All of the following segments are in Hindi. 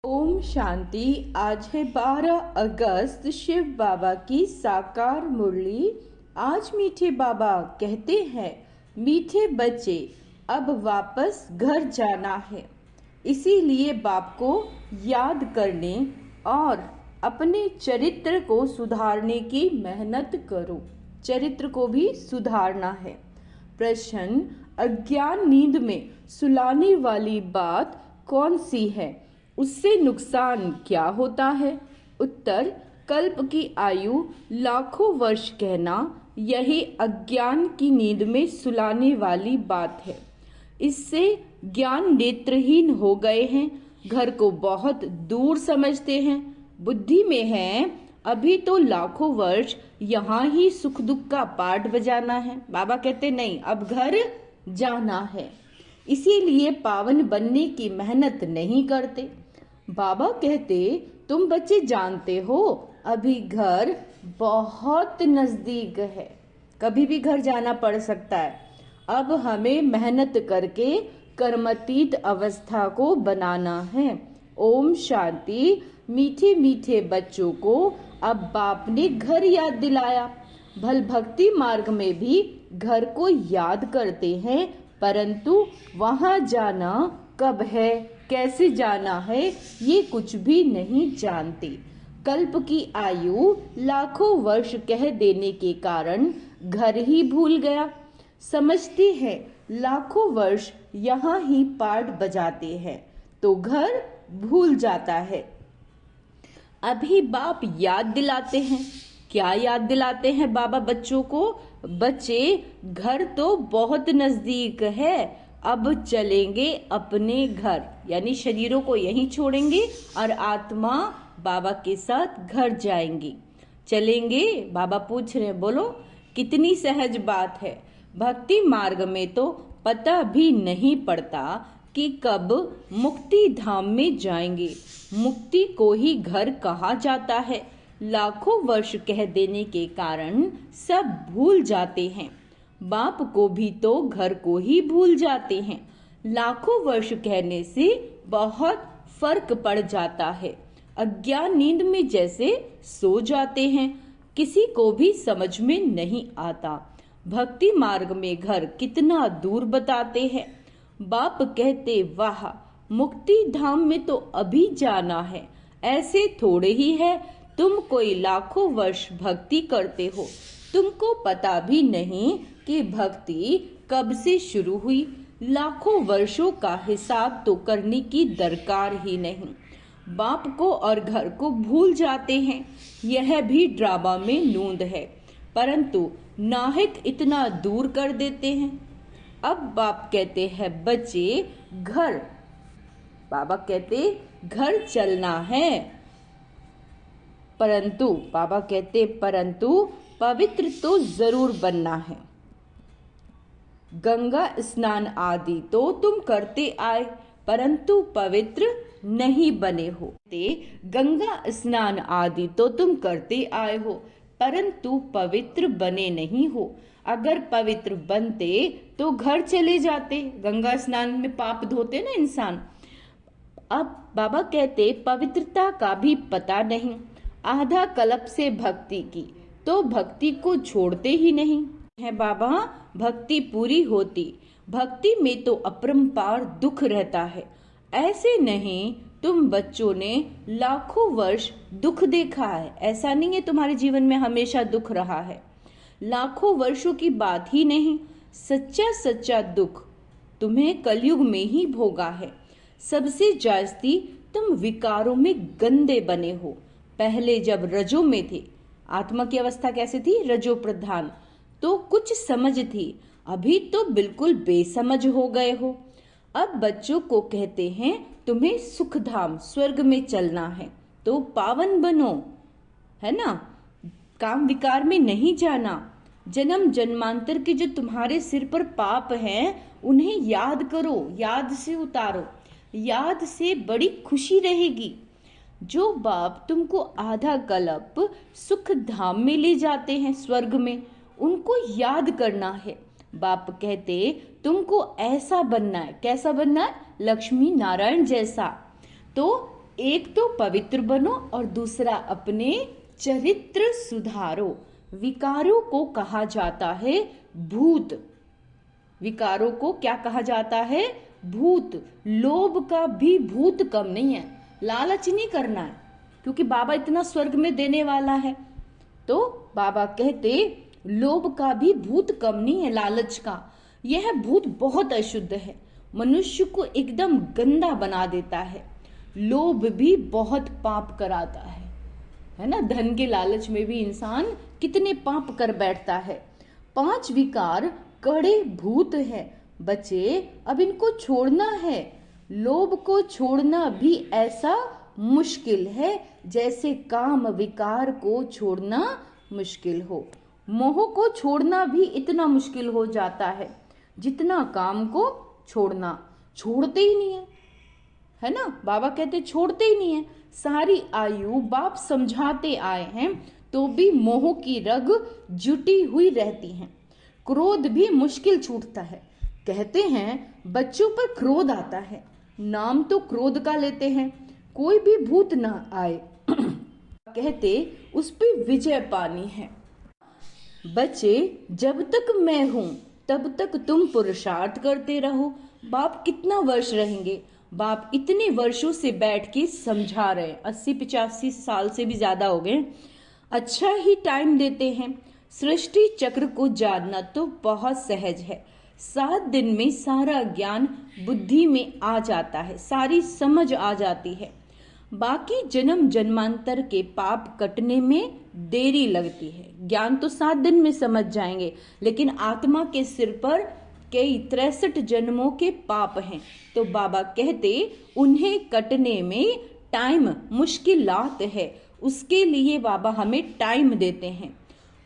ओम शांति। आज है 12 अगस्त, शिव बाबा की साकार मुरली। आज मीठे बाबा कहते हैं, मीठे बच्चे अब वापस घर जाना है, इसीलिए बाप को याद करने और अपने चरित्र को सुधारने की मेहनत करो। चरित्र को भी सुधारना है। प्रश्न, अज्ञान नींद में सुलाने वाली बात कौन सी है? उससे नुकसान क्या होता है? उत्तर, कल्प की आयु लाखों वर्ष कहना यही अज्ञान की नींद में सुलाने वाली बात है। इससे ज्ञान नेत्रहीन हो गए हैं, घर को बहुत दूर समझते हैं, बुद्धि में है अभी तो लाखों वर्ष यहाँ ही सुख दुख का पाठ बजाना है। बाबा कहते नहीं, अब घर जाना है, इसीलिए पावन बनने की मेहनत नहीं करते। बाबा कहते, तुम बच्चे जानते हो अभी घर बहुत नजदीक है, कभी भी घर जाना पड़ सकता है। अब हमें मेहनत करके कर्मातीत अवस्था को बनाना है। ओम शांति। मीठे मीठे बच्चों को अब बाप ने घर याद दिलाया। भल भक्ति मार्ग में भी घर को याद करते हैं, परंतु वहां जाना कब है, कैसे जाना है, ये कुछ भी नहीं जानते। कल्प की आयु लाखों वर्ष कह देने के कारण घर ही भूल गया। समझते हैं लाखों वर्ष यहाँ ही पाठ बजाते हैं, तो घर भूल जाता है। अभी बाप याद दिलाते हैं। क्या याद दिलाते हैं बाबा बच्चों को? बच्चे, घर तो बहुत नजदीक है, अब चलेंगे अपने घर, यानी शरीरों को यहीं छोड़ेंगे और आत्मा बाबा के साथ घर जाएंगी। चलेंगे? बाबा पूछ रहे हैं, बोलो कितनी सहज बात है। भक्ति मार्ग में तो पता भी नहीं पड़ता कि कब मुक्ति धाम में जाएंगे। मुक्ति को ही घर कहा जाता है। लाखों वर्ष कह देने के कारण सब भूल जाते हैं। बाप को भी तो घर को ही भूल जाते हैं। लाखों वर्ष कहने से बहुत फर्क पड़ जाता है। अज्ञान नींद में जैसे सो जाते हैं, किसी को भी समझ में नहीं आता। भक्ति मार्ग में घर कितना दूर बताते हैं। बाप कहते, वाह, मुक्ति धाम में तो अभी जाना है, ऐसे थोड़े ही है। तुम कोई लाखों वर्ष भक्ति करते हो, तुमको पता भी नहीं कि भक्ति कब से शुरू हुई। लाखों वर्षों का हिसाब तो करने की दरकार ही नहीं। बाप को और घर को भूल जाते हैं। यह भी ड्रामा में नूंद है, परंतु नाहक इतना दूर कर देते हैं। अब बाप कहते हैं, बच्चे घर, बाबा कहते घर चलना है, परंतु बाबा कहते परंतु पवित्र तो जरूर बनना है। गंगा स्नान आदि तो तुम करते आए, परंतु पवित्र नहीं बने हो। गंगा स्नान आदि तो तुम करते आए हो, परंतु पवित्र बने नहीं हो। अगर पवित्र बनते तो घर चले जाते। गंगा स्नान में पाप धोते ना इंसान। अब बाबा कहते पवित्रता का भी पता नहीं। आधा कल्प से भक्ति की तो भक्ति को छोड़ते ही नहीं है। बाबा, भक्ति पूरी होती, भक्ति में तो अपरंपार दुख रहता है। ऐसे नहीं, तुम बच्चों ने लाखों वर्ष दुख देखा है, ऐसा नहीं है तुम्हारे जीवन में हमेशा दुख रहा है। लाखों वर्षों की बात ही नहीं, सच्चा सच्चा दुख तुम्हें कलयुग में ही भोगा है। सबसे जास्ती तुम विकारों में गंदे बने हो। पहले जब रजो में थे, आत्मा की अवस्था कैसे थी? रजो प्रधान, तो कुछ समझ थी, अभी तो बिल्कुल बेसमझ हो गए हो। अब बच्चों को कहते हैं तुम्हें सुखधाम स्वर्ग में चलना है, तो पावन बनो, है ना, काम विकार में नहीं जाना। जन्म जन्मांतर के जो तुम्हारे सिर पर पाप हैं, उन्हें याद करो, याद से उतारो। याद से बड़ी खुशी रहेगी। जो बाप तुमको आधा कल्प सुख धाम में ले जाते हैं, स्वर्ग में, उनको याद करना है। बाप कहते तुमको ऐसा बनना है। कैसा बनना है? लक्ष्मी नारायण जैसा। तो एक तो पवित्र बनो और दूसरा अपने चरित्र सुधारो। विकारों को कहा जाता है भूत। विकारों को क्या कहा जाता है? भूत। लोभ का भी भूत कम नहीं है। लालच नहीं करना है, क्योंकि बाबा इतना स्वर्ग में देने वाला है। तो बाबा कहते लोभ का भी भूत कम नहीं है, लालच का। यह भूत बहुत अशुद्ध है, मनुष्य को एकदम गंदा बना देता है। लोभ भी बहुत पाप कराता है ना। धन के लालच में भी इंसान कितने पाप कर बैठता है। 5 विकार कड़े भूत है बच्चे, अब इनको छोड़ना है। लोभ को छोड़ना भी ऐसा मुश्किल है जैसे काम विकार को छोड़ना मुश्किल हो। मोह को छोड़ना भी इतना मुश्किल हो जाता है जितना काम को छोड़ना। छोड़ते ही नहीं है ना। बाबा कहते छोड़ते ही नहीं है। सारी आयु बाप समझाते आए हैं तो भी मोह की रग जुटी हुई रहती है। क्रोध भी मुश्किल छूटता है। कहते हैं बच्चों पर क्रोध आता है, नाम तो क्रोध का लेते हैं, कोई भी भूत ना आए कहते उस पे विजय पानी है। बच्चे जब तक मैं हूं तब तक तुम पुरुषार्थ करते रहो। बाप कितना वर्ष रहेंगे? बाप इतने वर्षों से बैठ के समझा रहे हैं, 80-85 साल से भी ज्यादा हो गए। अच्छा ही टाइम देते हैं। सृष्टि चक्र को जानना तो बहुत सहज है। 7 दिन में सारा ज्ञान बुद्धि में आ जाता है, सारी समझ आ जाती है। बाकी जन्म जन्मांतर के पाप कटने में देरी लगती है। ज्ञान तो 7 दिन में समझ जाएंगे, लेकिन आत्मा के सिर पर कई 63 जन्मों के पाप हैं। तो बाबा कहते उन्हें कटने में टाइम मुश्किलात है, उसके लिए बाबा हमें टाइम देते हैं।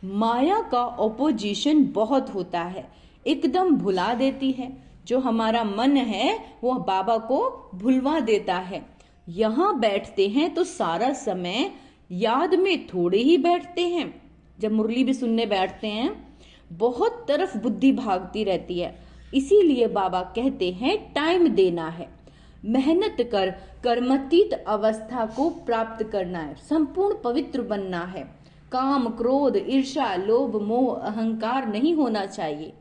माया का ओपोजिशन बहुत होता है, एकदम भुला देती है। जो हमारा मन है वो बाबा को भुलवा देता है। यहाँ बैठते हैं तो सारा समय याद में थोड़े ही बैठते हैं। जब मुरली भी सुनने बैठते हैं बहुत तरफ बुद्धि भागती रहती है। इसीलिए बाबा कहते हैं टाइम देना है, मेहनत कर कर्मतीत अवस्था को प्राप्त करना है, संपूर्ण पवित्र बनना है। काम क्रोध ईर्ष्या लोभ मोह अहंकार नहीं होना चाहिए।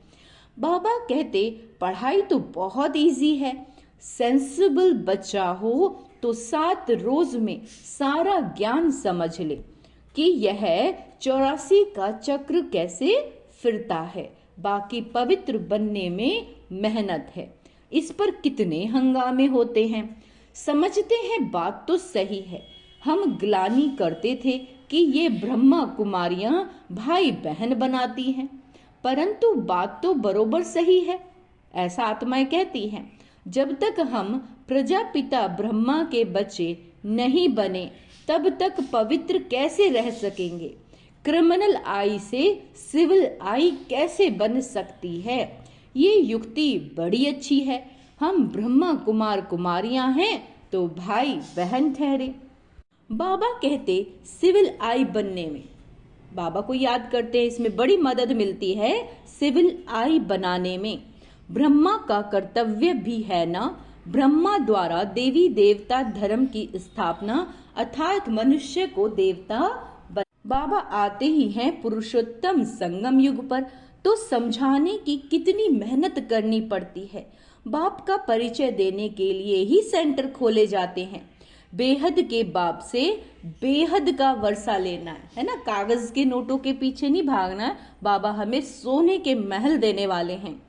बाबा कहते पढ़ाई तो बहुत इजी है, सेंसिबल बच्चा हो तो 7 रोज में सारा ज्ञान समझ ले कि यह 84 का चक्र कैसे फिरता है। बाकी पवित्र बनने में मेहनत है। इस पर कितने हंगामे होते हैं। समझते हैं बात तो सही है। हम ग्लानि करते थे कि ये ब्रह्मा कुमारियां भाई बहन बनाती हैं, परंतु बात तो बरोबर सही है, ऐसा आत्माएं कहती हैं। जब तक हम प्रजापिता ब्रह्मा के बच्चे नहीं बने तब तक पवित्र कैसे रह सकेंगे? क्रिमिनल आई से सिविल आई कैसे बन सकती है? ये युक्ति बड़ी अच्छी है। हम ब्रह्मा कुमार कुमारियां हैं तो भाई बहन ठहरे। बाबा कहते सिविल आई बनने में, बाबा को याद करते हैं, इसमें बड़ी मदद मिलती है सिविल आई बनाने में। ब्रह्मा का कर्तव्य भी है ना, ब्रह्मा द्वारा देवी देवता धर्म की स्थापना अर्थात मनुष्य को देवता बाबा आते ही हैं पुरुषोत्तम संगम युग पर, तो समझाने की कितनी मेहनत करनी पड़ती है। बाप का परिचय देने के लिए ही सेंटर खोले जाते हैं। बेहद के बाप से बेहद का वर्षा लेना है ना, कागज के नोटों के पीछे नहीं भागना है। बाबा हमें सोने के महल देने वाले हैं।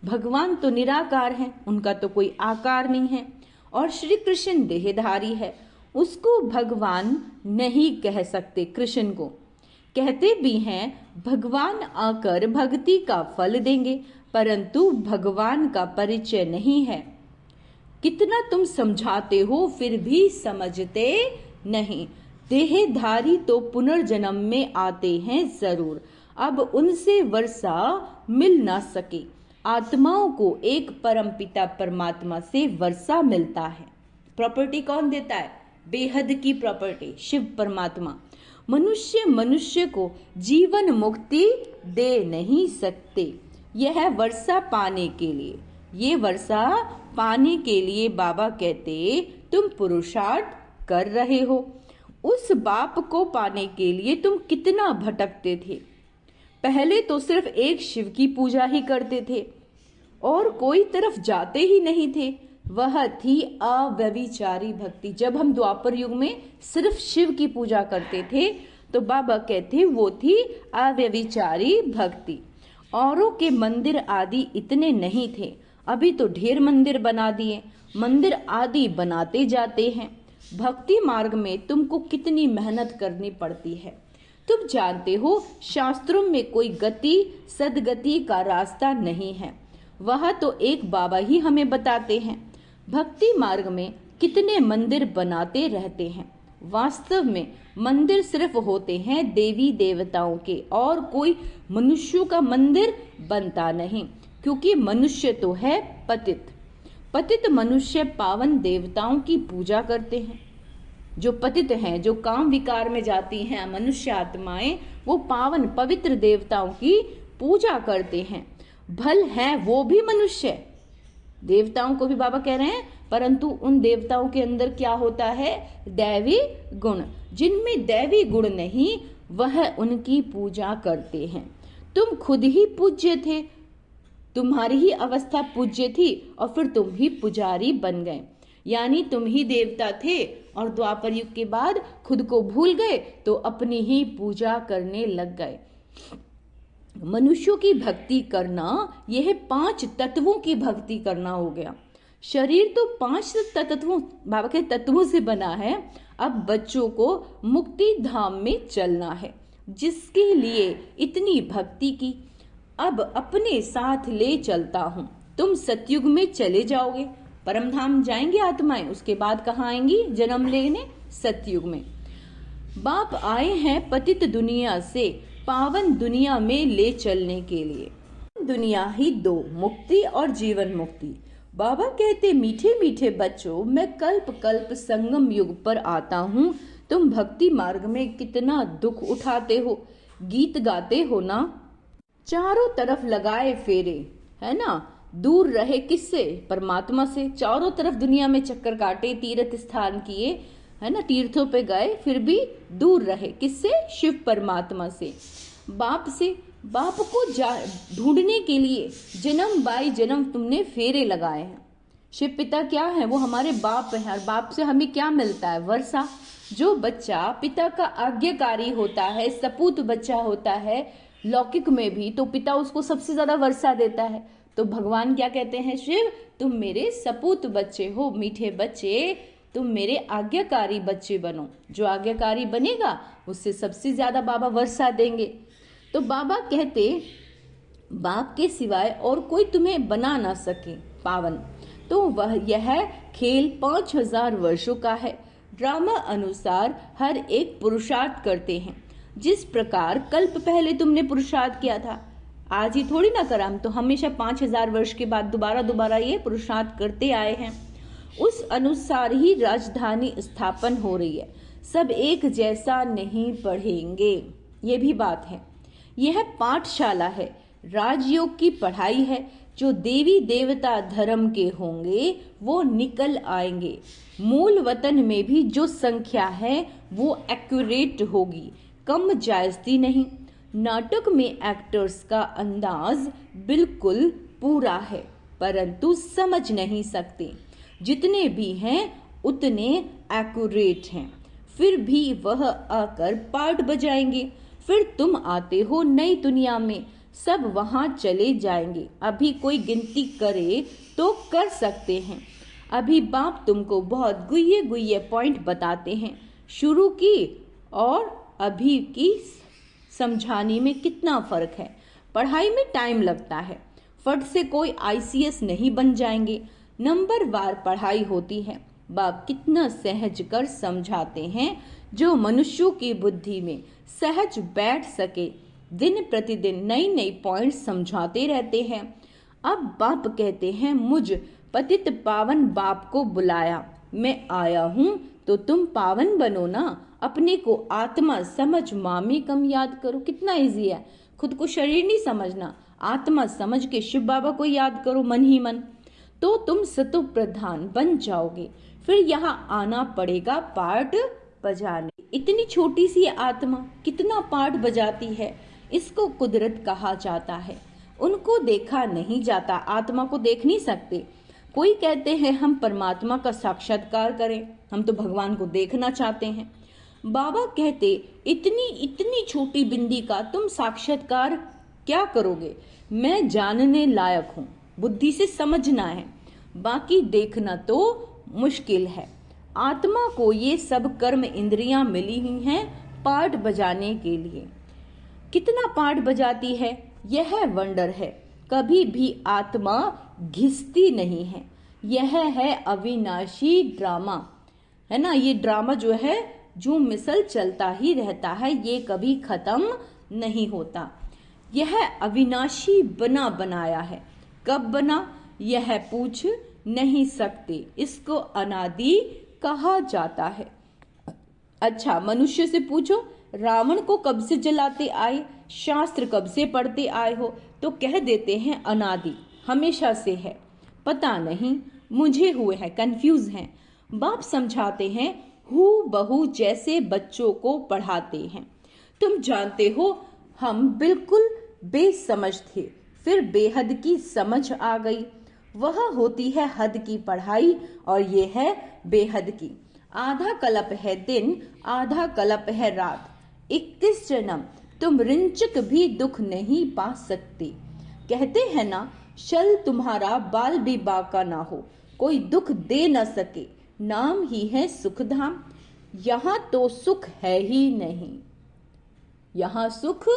भगवान तो निराकार हैं, उनका तो कोई आकार नहीं है, और श्री कृष्ण देहधारी है, उसको भगवान नहीं कह सकते। कृष्ण को कहते भी हैं भगवान आकर भक्ति का फल देंगे, परंतु भगवान का परिचय नहीं है। कितना तुम समझाते हो फिर भी समझते नहीं। देहधारी तो पुनर्जन्म में आते हैं जरूर, अब उनसे वर्षा मिल ना सके। आत्माओं को एक परमपिता परमात्मा से वर्षा मिलता है। प्रॉपर्टी कौन देता है? बेहद की प्रॉपर्टी शिव परमात्मा। मनुष्य को जीवन मुक्ति दे नहीं सकते। यह वर्षा पाने के लिए, ये वर्षा पाने के लिए बाबा कहते तुम पुरुषार्थ कर रहे हो। उस बाप को पाने के लिए तुम कितना भटकते थे। पहले तो सिर्फ एक शिव की पूजा ही करते थे और कोई तरफ जाते ही नहीं थे। वह थी अव्यभिचारी भक्ति। जब हम द्वापर युग में सिर्फ शिव की पूजा करते थे तो बाबा कहते वो थी अव्यभिचारी भक्ति। औरों के मंदिर आदि इतने नहीं थे, अभी तो ढेर मंदिर बना दिए, मंदिर आदि बनाते जाते हैं। भक्ति मार्ग में तुमको कितनी मेहनत करनी पड़ती है। तुम जानते हो शास्त्रों में कोई गति सदगति का रास्ता नहीं है, वह तो एक बाबा ही हमें बताते हैं। भक्ति मार्ग में कितने मंदिर बनाते रहते हैं, वास्तव में मंदिर सिर्फ होते हैं देवी देवताओं के और कोई मनुष्यों का मंदिर बनता नहीं, क्योंकि मनुष्य तो है पतित। पतित मनुष्य पावन देवताओं की पूजा करते हैं। जो पतित हैं, जो काम विकार में जाती हैं मनुष्य आत्माएं, वो पावन पवित्र देवताओं की पूजा करते हैं। भल है वो भी मनुष्य, देवताओं को भी बाबा कह रहे हैं, परंतु उन देवताओं के अंदर क्या होता है? दैवी गुण। जिनमें दैवी गुण नहीं वह उनकी पूजा करते हैं। तुम खुद ही पूज्य थे, तुम्हारी ही अवस्था पूज्य थी और फिर तुम ही पुजारी बन गए, यानी तुम ही देवता थे और द्वापर युग के बाद खुद को भूल गए तो अपनी ही पूजा करने लग गए। मनुष्यों की भक्ति करना यह 5 तत्वों की भक्ति करना हो गया। शरीर तो 5 तत्वों, बाबा के तत्वों से बना है। अब बच्चों को मुक्ति धाम में चलना है, जिसके लिए इतनी भक्ति की। अब अपने साथ ले चलता हूँ। तुम सतयुग में चले जाओगे, परम धाम जाएंगे आत्माएं, उसके बाद कहाँ आएंगी? जन्म लेने सतयुग में। बाप आए हैं पतित दुनिया से पावन दुनिया में ले चलने के लिए। दुनिया ही 2, मुक्ति और जीवन मुक्ति। बाबा कहते मीठे मीठे बच्चों, मैं कल्प कल्प संगम युग पर आता हूँ। तुम भक्ति मार्ग में कितना दुख उठाते हो, गीत गाते हो ना, चारों तरफ लगाए फेरे, है ना, दूर रहे किससे? परमात्मा से। चारों तरफ दुनिया में चक्कर काटे, तीर्थ स्थान किए, है ना, तीर्थों पे गए, फिर भी दूर रहे किससे? शिव परमात्मा से, बाप से। बाप को ढूंढने के लिए जन्म बाई जन्म तुमने फेरे लगाए हैं। शिव पिता क्या है? वो हमारे बाप हैं और बाप से हमें क्या मिलता है? वर्षा। जो बच्चा पिता का आज्ञाकारी होता है, सपूत बच्चा होता है लौकिक में भी, तो पिता उसको सबसे ज्यादा वर्षा देता है। तो भगवान क्या कहते हैं? शिव तुम मेरे सपूत बच्चे हो, मीठे बच्चे, तुम मेरे आज्ञाकारी बच्चे बनो। जो आज्ञाकारी बनेगा उससे सबसे ज्यादा बाबा वर्षा देंगे। तो बाबा कहते बाप के सिवाय और कोई तुम्हें बना ना सके पावन। तो वह यह खेल 5000 वर्षों का है। ड्रामा अनुसार हर एक पुरुषार्थ करते हैं। जिस प्रकार कल्प पहले तुमने पुरुषार्थ किया था, आज ही थोड़ी ना करा, हम तो हमेशा 5000 वर्ष के बाद दोबारा ये पुरुषार्थ करते आए हैं। उस अनुसार ही राजधानी स्थापन हो रही है। सब एक जैसा नहीं पढ़ेंगे, ये भी बात है। यह पाठशाला है, राजयोग की पढ़ाई है। जो देवी देवता धर्म के होंगे वो निकल आएंगे। मूल वतन में भी जो संख्या है वो एक्यूरेट होगी, कम जायजती नहीं। नाटक में एक्टर्स का अंदाज बिल्कुल पूरा है, परंतु समझ नहीं सकते। जितने भी हैं उतने एक्यूरेट हैं, फिर भी वह आकर पार्ट बजाएंगे। फिर तुम आते हो नई दुनिया में, सब वहां चले जाएंगे। अभी कोई गिनती करे तो कर सकते हैं। अभी बाप तुमको बहुत गुये गुये पॉइंट बताते हैं। शुरू की और अभी की समझाने में कितना फर्क है। पढ़ाई में टाइम लगता है, फट से कोई ICS नहीं बन जाएंगे। नंबर वार पढ़ाई होती है। बाप कितना सहज कर समझाते हैं, जो मनुष्यों की बुद्धि में सहज बैठ सके। दिन प्रतिदिन नई नई पॉइंट समझाते रहते हैं। अब बाप कहते हैं मुझ पतित पावन बाप को बुलाया, मैं आया हूं तो तुम पावन बनो ना। अपने को आत्मा समझ मामी कम याद करो। कितना इजी है, खुद को शरीर नहीं समझना, आत्मा समझ के शिव बाबा को याद करो मन ही मन, तो तुम सतो प्रधान बन जाओगे। फिर यहाँ आना पड़ेगा पार्ट बजाने। इतनी छोटी सी आत्मा कितना पार्ट बजाती है, इसको कुदरत कहा जाता है। उनको देखा नहीं जाता, आत्मा को देख नहीं सकते। कोई कहते हैं हम परमात्मा का साक्षात्कार करें, हम तो भगवान को देखना चाहते हैं। बाबा कहते इतनी इतनी छोटी बिंदी का तुम साक्षात्कार क्या करोगे? मैं जानने लायक हूँ, बुद्धि से समझना है, बाकी देखना तो मुश्किल है। आत्मा को ये सब कर्म इंद्रियां मिली हुई हैं पार्ट बजाने के लिए। कितना पार्ट बजाती है, यह वंडर है। कभी भी आत्मा घिसती नहीं है। यह है अविनाशी ड्रामा, है ना। ये ड्रामा जो है जो मिसल चलता ही रहता है, ये कभी खत्म नहीं होता। यह अविनाशी बना बनाया है। कब बना यह पूछ नहीं सकते, इसको अनादि कहा जाता है। अच्छा, मनुष्य से पूछो रावण को कब से जलाते आए, शास्त्र कब से पढ़ते आए हो, तो कह देते हैं अनादि, हमेशा से है। पता नहीं, मुझे हुए हैं, कंफ्यूज हैं। बाप समझाते हैं हू बहू जैसे बच्चों को पढ़ाते हैं। तुम जानते हो हम बिल्कुल बेसमझ थे, फिर बेहद की समझ आ गई। वह होती है हद की पढ़ाई और ये है बेहद की। आधा कल्प है दिन, आधा कल्प है रात। 21 जन्म तुम रिंचक भी दुख नहीं पा सकते। कहते हैं ना, शल तुम्हारा बाल भी बाका ना हो, कोई दुख दे न सके, नाम ही है सुखधाम। यहाँ तो सुख है ही नहीं, यहाँ सुख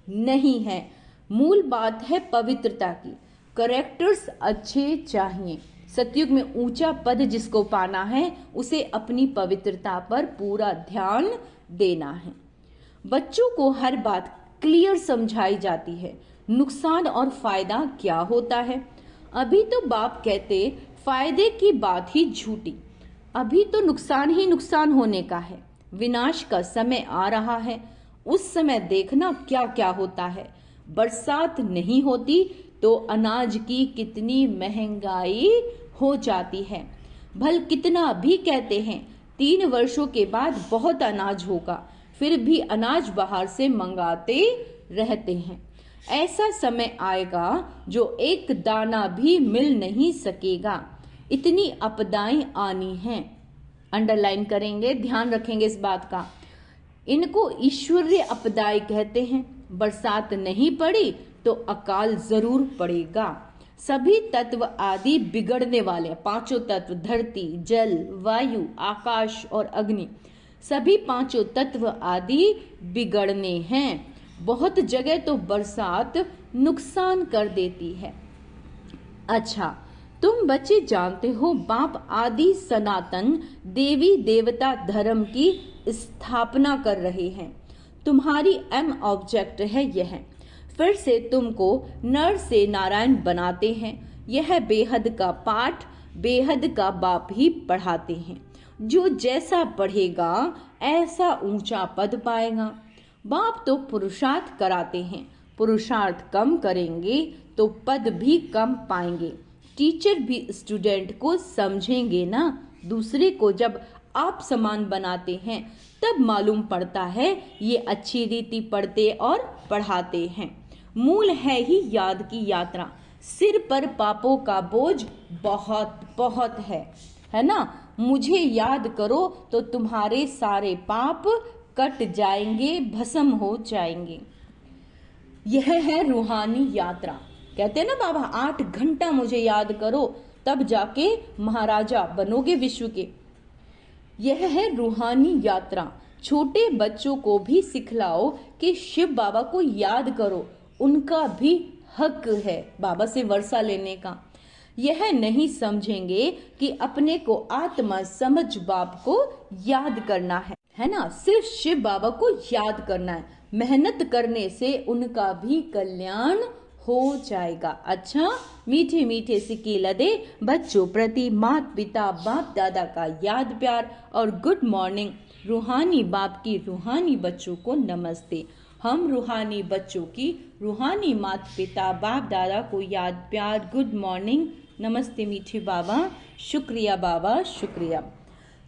नहीं है। मूल बात है पवित्रता की। करेक्टर्स अच्छे चाहिए। सतयुग में ऊंचा पद जिसको पाना है, उसे अपनी पवित्रता पर पूरा ध्यान देना है। बच्चों को हर बात क्लियर समझाई जाती है। नुकसान और फायदा क्या होता है। अभी तो बाप कहते फायदे की बात ही झूठी, अभी तो नुकसान ही नुकसान होने का है। विनाश का समय आ रहा है, उस समय देखना क्या क्या होता है। बरसात नहीं होती तो अनाज की कितनी महंगाई हो जाती है। भल कितना भी कहते हैं 3 वर्षों के बाद बहुत अनाज होगा, फिर भी अनाज बाहर से मंगाते रहते हैं। ऐसा समय आएगा जो एक दाना भी मिल नहीं सकेगा। इतनी आपदाएं आनी हैं। अंडरलाइन करेंगे, ध्यान रखेंगे इस बात का। इनको ईश्वरीय आपदाएं कहते हैं। बरसात नहीं पड़ी तो अकाल जरूर पड़ेगा। सभी तत्व आदि बिगड़ने वाले, 5 तत्व धरती, जल, वायु, आकाश और अग्नि, सभी 5 तत्व आदि बिगड़ने हैं। बहुत जगह तो बरसात नुकसान कर देती है। अच्छा, तुम बच्चे जानते हो बाप आदि सनातन देवी देवता धर्म की स्थापना कर रहे हैं। तुम्हारी एम ऑब्जेक्ट है यह। फिर से तुमको नर से नारायण बनाते हैं। यह बेहद का पाठ बेहद का बाप ही पढ़ाते हैं। जो जैसा पढ़ेगा ऐसा ऊंचा पद पाएगा। बाप तो पुरुषार्थ कराते हैं, पुरुषार्थ कम करेंगे तो पद भी कम पाएंगे। टीचर भी स्टूडेंट को समझेंगे ना। दूसरे को जब आप समान बनाते हैं तब मालूम पड़ता है ये अच्छी रीति पढ़ते और पढ़ाते हैं। मूल है ही याद की यात्रा। सिर पर पापों का बोझ बहुत बहुत है ना। मुझे याद करो तो तुम्हारे सारे पाप कट जाएंगे, भस्म हो जाएंगे। यह है रूहानी यात्रा। कहते हैं ना बाबा 8 घंटा मुझे याद करो तब जाके महाराजा बनोगे विश्व के। यह है रूहानी यात्रा। छोटे बच्चों को भी सिखलाओ कि शिव बाबा को याद करो, उनका भी हक है बाबा से वर्षा लेने का। यह नहीं समझेंगे कि अपने को आत्मा समझ बाप को याद करना है ना। सिर्फ शिव बाबा को याद करना है। मेहनत करने से उनका भी कल्याण हो जाएगा। अच्छा, मीठे मीठे सिक्के लदे बच्चों प्रति माता पिता बाप दादा का याद प्यार और गुड मॉर्निंग। रूहानी बाप की रूहानी बच्चों को नमस्ते। हम रूहानी बच्चों की रूहानी माता पिता बाप दादा को याद प्यार, गुड मॉर्निंग, नमस्ते मीठे बाबा, शुक्रिया बाबा, शुक्रिया।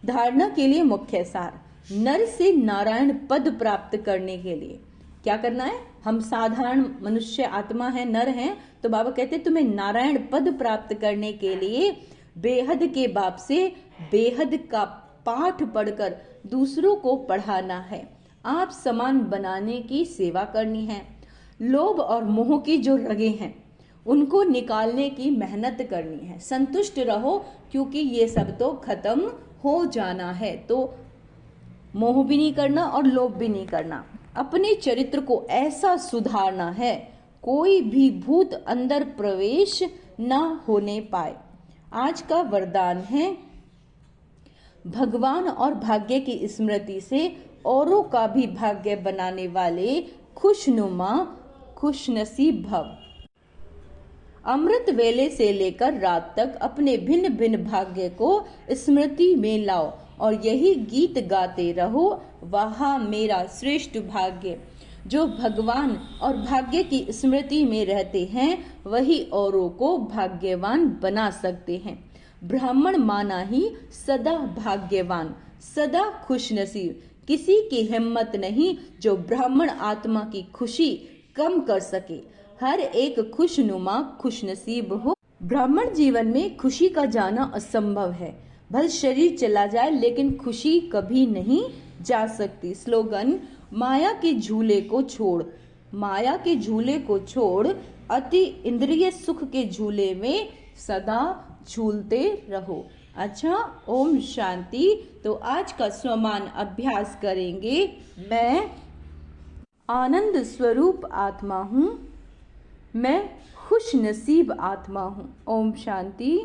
धारणा के लिए मुख्य सार, नर से नारायण पद प्राप्त करने के लिए क्या करना है? हम साधारण मनुष्य आत्मा है, नर हैं, तो बाबा कहते तुम्हें नारायण पद प्राप्त करने के लिए बेहद के बाप से बेहद का पाठ पढ़कर दूसरों को पढ़ाना है। आप समान बनाने की सेवा करनी है। लोभ और मोह की जो रगें हैं उनको निकालने की मेहनत करनी है। संतुष्ट रहो क्योंकि ये सब तो खत्म हो जाना है। तो मोह भी नहीं करना और लोभ भी नहीं करना। अपने चरित्र को ऐसा सुधारना है कोई भी भूत अंदर प्रवेश न होने पाए। आज का वरदान है, भगवान और भाग्य की स्मृति से औरों का भी भाग्य बनाने वाले खुशनुमा खुशनसीब भव। अमृत वेले से लेकर रात तक अपने भिन्न भिन्न भाग्य को स्मृति में लाओ और यही गीत गाते रहो, वहा मेरा श्रेष्ठ भाग्य। जो भगवान और भाग्य की स्मृति में रहते हैं वही औरों को भाग्यवान बना सकते हैं। ब्राह्मण माना ही सदा भाग्यवान, सदा खुशनसीब। किसी की हिम्मत नहीं जो ब्राह्मण आत्मा की खुशी कम कर सके। हर एक खुशनुमा खुशनसीब हो। ब्राह्मण जीवन में खुशी का जाना असंभव है। भले शरीर चला जाए लेकिन खुशी कभी नहीं जा सकती। स्लोगन, माया के झूले को छोड़, माया के झूले को छोड़, अति इंद्रिय सुख के झूले में सदा झूलते रहो। अच्छा, ओम शांति। तो आज का स्वमान अभ्यास करेंगे। मैं आनंद स्वरूप आत्मा हूँ, मैं खुश नसीब आत्मा हूँ। ओम शांति।